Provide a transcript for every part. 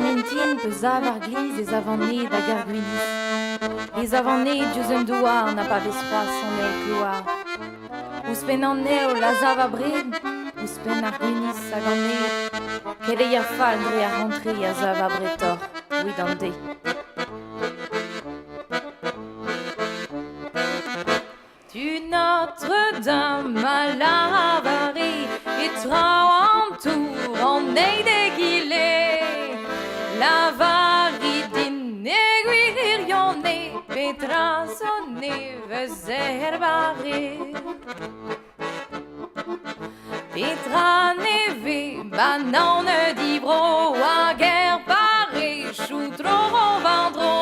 Armentin peus avar gliz ez avanne da gargouinis. Ez avanne diouz un douar n'a pas vez froaz an eo klouar. Ouspen an eo la zav a bred, ouspen ar gouinis hag an eo. Ket e fall dre a rentre a zav a bretor, oui d'an de. Du Notre-Dame à l'avarie, et trao an tour an eid e gile. L'avarie din e gwirionne, petra sonne veus er bare. Petra neve, banan divro, hag er bare, choutro vandro.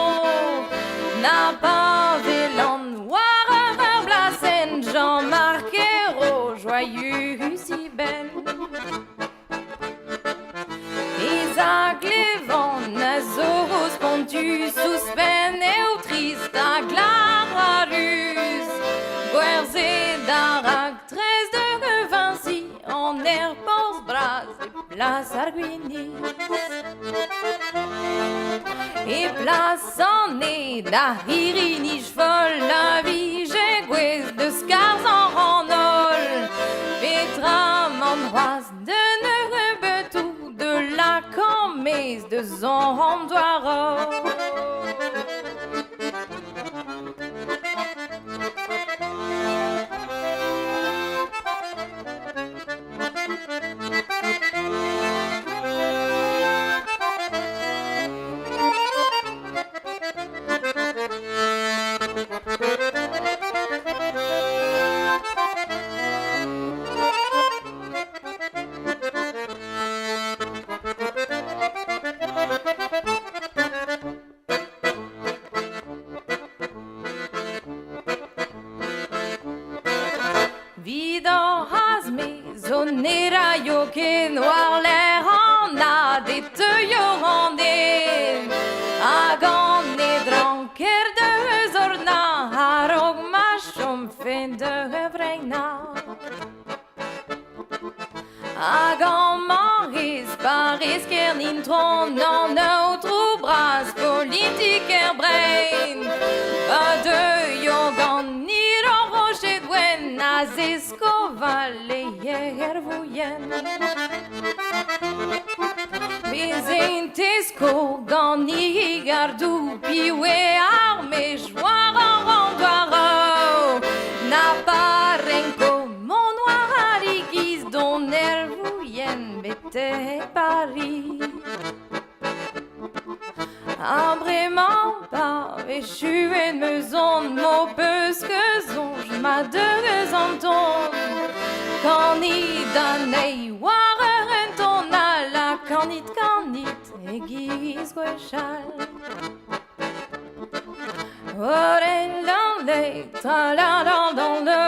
Na pa velan war ur blasen, Jean-Marc Ayrault, joyeux si belle. Les aglévants, nasos, pontus, suspen eo trist, hag lararus. Gwerze d'Arac, 13 de Vinci, en air pors bras, et place Arguinis. Et place en est da hirinich folle, la vie j'ai gwez de scars en randol. Petra m'endroise de neurebetou, de la commise de zon doiro. Vidor has me zonera yo ket noir l'air en a des teuio randé. Hag an e dranker de zorna, harog ma chom fen de vreina. Hag an maris paris ker nin tron an outro bras politik er brain. Ba de yo gant nir an roche dwen a zesko valeier voyen. Bezentesko gant ni gardou piwe arme joar an randoaro. Na parenko mon noir aligiz don er voyen bete Paris. Abrement pas échoué me zon mo peus que zonj ma deux anton. Quand ni danei war en ton ala kanit e giz gwechal. Ore lan le ta la dans le